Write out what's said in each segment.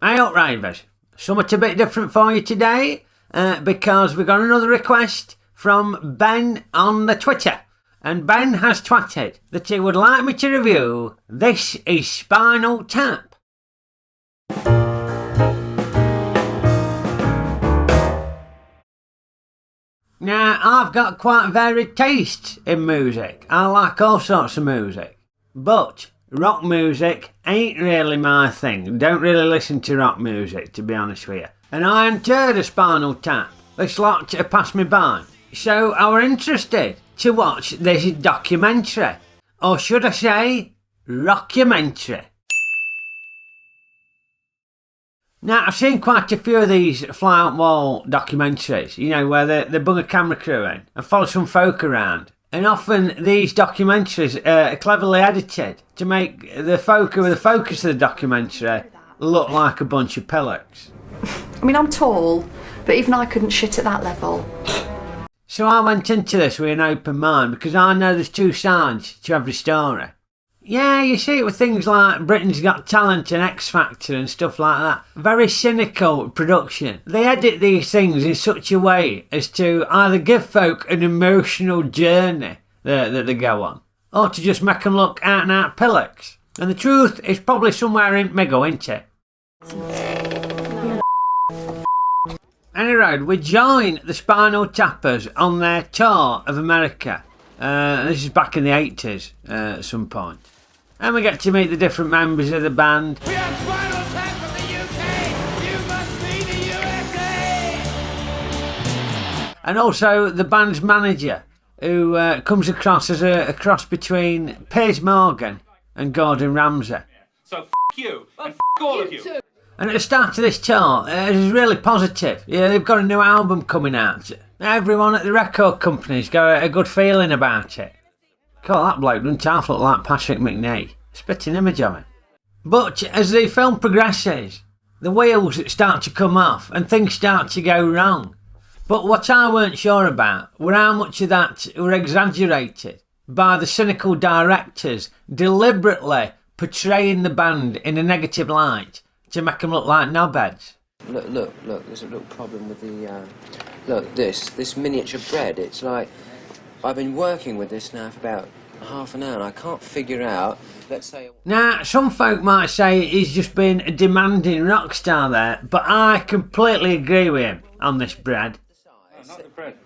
Hey up, Rayvers. Something a bit different for you today, because we got another request from Ben on the Twitter. And Ben has twatted that he would like me to review This Is Spinal Tap. Now, I've got quite varied tastes in music. I like all sorts of music. But rock music ain't really my thing. Don't really listen to rock music, to be honest with you. And I hadn't heard of Spinal Tap. This lot passed me by. So I were interested to watch this documentary. Or should I say, rockumentary. Now, I've seen quite a few of these fly-on-wall documentaries, you know, where they bung a camera crew in and follow some folk around. And often these documentaries are cleverly edited to make the folk who are the focus of the documentary look like a bunch of pillocks. I mean, I'm tall, but even I couldn't shit at that level. So I went into this with an open mind because I know there's two sides to every story. Yeah, you see it with things like Britain's Got Talent and X Factor and stuff like that. Very cynical production. They edit these things in such a way as to either give folk an emotional journey that they go on, or to just make them look out and out pillocks. And the truth is probably somewhere in middle, isn't it? Anyway, we join the Spinal Tappers on their tour of America. This is back in the 80s at some point. And we get to meet the different members of the band. We are Spinal Tap from the UK! You must be the USA! And also the band's manager, who comes across as a cross between Piers Morgan and Gordon Ramsay. So you, and all of you. And at the start of this tour, it is really positive. Yeah, they've got a new album coming out. Everyone at the record company's got a good feeling about it. God, that bloke doesn't half look like Patrick Macnee. Spitting image of him. But as the film progresses, the wheels start to come off and things start to go wrong. But what I weren't sure about were how much of that were exaggerated by the cynical directors deliberately portraying the band in a negative light to make them look like knobheads. Look, there's a little problem with the, this miniature bread. It's like, I've been working with this now for about half an hour and I can't figure out, let's say... Now, some folk might say he's just been a demanding rock star there, but I completely agree with him on this bread. No, not the bread.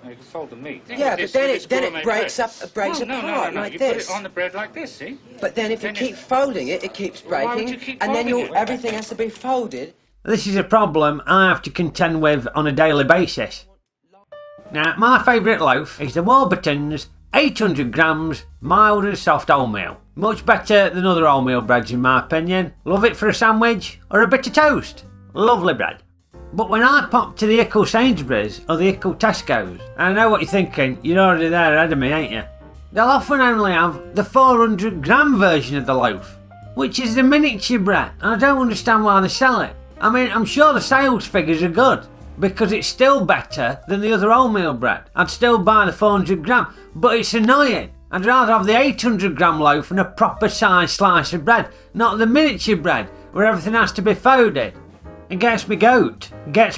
No, you can fold the meat. Yeah, but then it breaks bread. apart No. like You this. put it on the bread like this, see? But then if you keep folding it, it keeps breaking. Why would you keep and then folding it? everything has to be folded. This is a problem I have to contend with on a daily basis. Now, my favourite loaf is the Warburton's 800 grams mild and soft wholemeal. Much better than other wholemeal breads in my opinion. Love it for a sandwich or a bit of toast. Lovely bread. But when I pop to the Ickle Sainsbury's or the Ickle Tesco's, I know what you're thinking, you're already there ahead of me, ain't you? They'll often only have the 400 gram version of the loaf, which is the miniature bread, and I don't understand why they sell it. I mean, I'm sure the sales figures are good, because it's still better than the other wholemeal bread. I'd still buy the 400 gram, but it's annoying. I'd rather have the 800 gram loaf and a proper sized slice of bread, not the miniature bread, where everything has to be folded. It gets me goat. This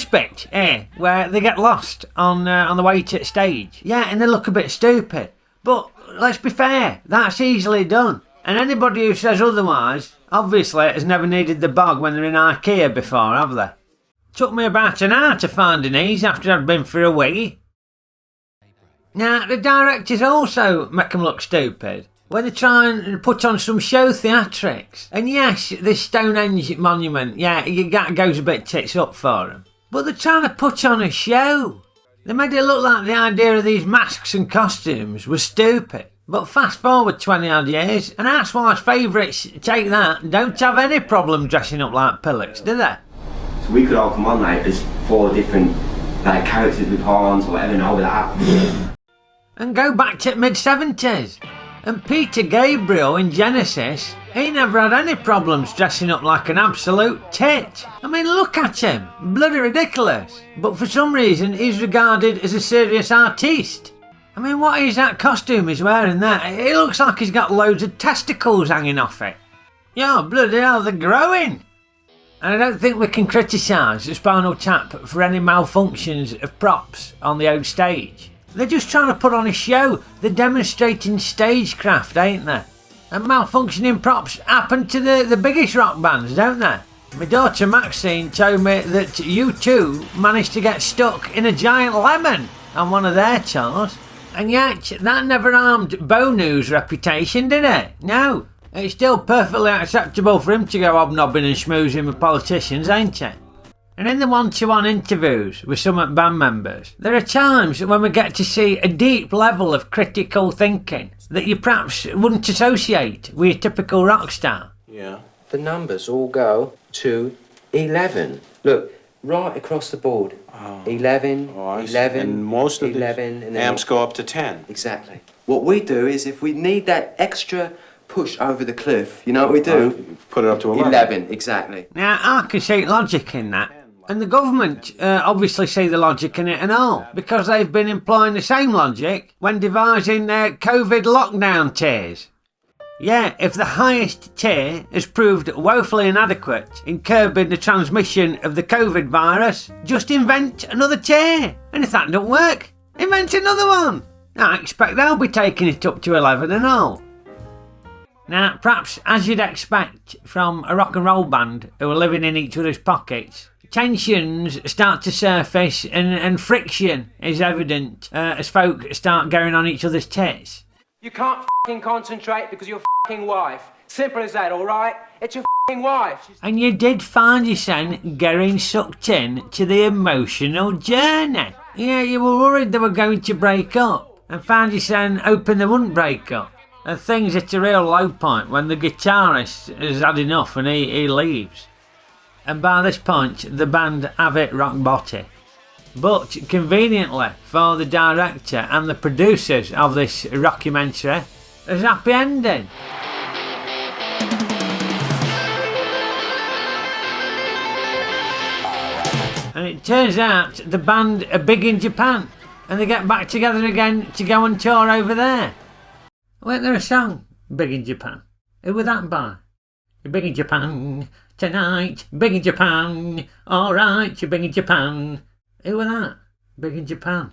bit here, where they get lost on the way to the stage. Yeah, and they look a bit stupid. But let's be fair, that's easily done. And anybody who says otherwise, obviously has never needed the bog when they're in IKEA before, have they? Took me about an hour to find an ease after I'd been for a wee. Now, the directors also make them look stupid when they try and put on some show theatrics. And yes, this Stonehenge monument, yeah, it goes a bit tits up for them. But they're trying to put on a show. They made it look like the idea of these masks and costumes was stupid. But fast forward 20 odd years, and Housewives' favourites take that don't have any problem dressing up like pillocks, do they? So we could all come on like as 4 different like characters with horns or whatever, now with that. And go back to mid-70s. And Peter Gabriel in Genesis, he never had any problems dressing up like an absolute tit. I mean, look at him, bloody ridiculous. But for some reason, he's regarded as a serious artiste. I mean, what is that costume he's wearing there? It looks like he's got loads of testicles hanging off it. Yeah, bloody hell, they're growing. And I don't think we can criticise the Spinal Tap for any malfunctions of props on the old stage. They're just trying to put on a show. They're demonstrating stagecraft, ain't they? And malfunctioning props happen to the biggest rock bands, don't they? My daughter Maxine told me that U2 managed to get stuck in a giant lemon on one of their tours. And yet, that never harmed Bonu's reputation, did it? No. It's still perfectly acceptable for him to go hobnobbing and schmoozing with politicians, ain't it? And in the one-to-one interviews with some band members, there are times when we get to see a deep level of critical thinking that you perhaps wouldn't associate with a typical rock star. Yeah. The numbers all go to 11. Look, right across the board. 11, 11, and most of 11, the and then amps go up to 10. Exactly. What we do is if we need that extra push over the cliff, you know what we do? Put it up to 11. 11, exactly. Now, I can see logic in that. And the government obviously see the logic in it and all, because they've been employing the same logic when devising their COVID lockdown tiers. Yeah, if the highest tier has proved woefully inadequate in curbing the transmission of the COVID virus, just invent another tier. And if that don't work, invent another one. I expect they'll be taking it up to 11 and all. Now, perhaps as you'd expect from a rock and roll band who are living in each other's pockets, tensions start to surface and friction is evident as folk start going on each other's tits. You can't f***ing concentrate because your f***ing wife. Simple as that, alright? It's your f***ing wife. And you did find yourself getting sucked in to the emotional journey. Yeah, you were worried they were going to break up and found yourself hoping they wouldn't break up. And things at a real low point when the guitarist has had enough and he leaves. And by this point, the band have it rock bottom. But conveniently for the director and the producers of this rockumentary, there's a happy ending. And it turns out the band are big in Japan and they get back together again to go on tour over there. Wasn't there a song, Big in Japan? Who was that by? You're big in Japan tonight, big in Japan, alright, you're big in Japan. Who was that? Big in Japan.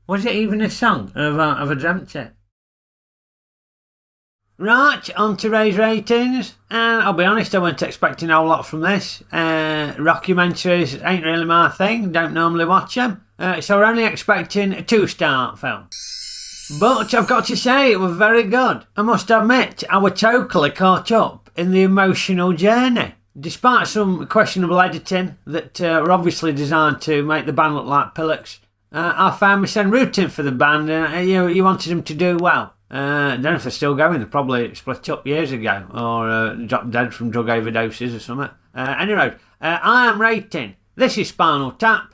Was it even a song? Have I dreamt it? Right, on to raise ratings. And I'll be honest, I wasn't expecting a whole lot from this. Rockumentaries ain't really my thing, don't normally watch them. So we're only expecting a 2-star film. But I've got to say, it was very good. I must admit, I was totally caught up in the emotional journey. Despite some questionable editing that were obviously designed to make the band look like pillocks, I found myself rooting for the band. You wanted them to do well. I don't know if they're still going. They probably split up years ago or dropped dead from drug overdoses or something. Anyway, I am rating This Is Spinal Tap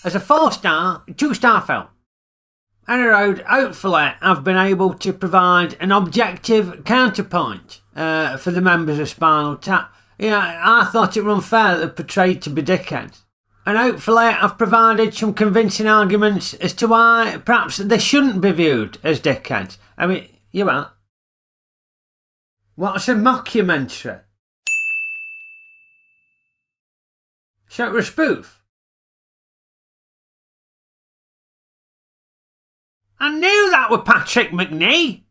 as a 4-star, 2-star film. Anyway, hopefully I've been able to provide an objective counterpoint for the members of Spinal Tap. I thought it was unfair that they're portrayed to be dickheads. And hopefully I've provided some convincing arguments as to why perhaps they shouldn't be viewed as dickheads. I mean, you what? What's a mockumentary? So it was a spoof? I knew that was Patrick Macnee!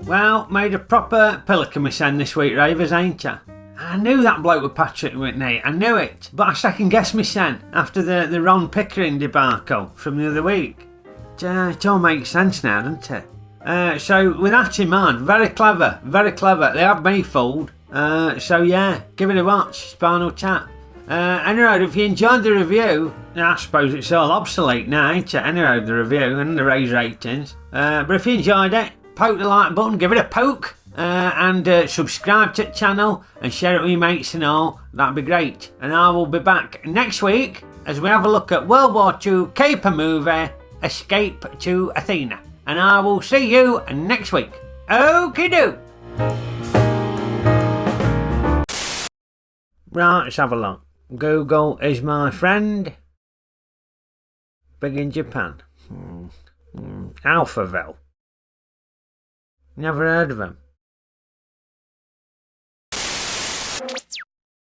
Well, made a proper pillock of me send this week, Rayvers, ain't ya? I knew that bloke was Patrick Macnee, I knew it. But I second-guessed me sen after the Ron Pickering debacle from the other week. It all makes sense now, doesn't it? So, with that in mind, very clever, very clever. They have me fooled. So yeah, give it a watch, Spinal Tap. Anyway, if you enjoyed the review, I suppose it's all obsolete now, ain't it? Anyway, the review and the raise ratings. But if you enjoyed it, poke the like button, give it a poke, and subscribe to the channel and share it with your mates and all. That'd be great. And I will be back next week as we have a look at World War II caper movie, Escape to Athena. And I will see you next week. Okeydoo! Right, let's have a look. Google is my friend. Big in Japan. Alphaville. Never heard of him.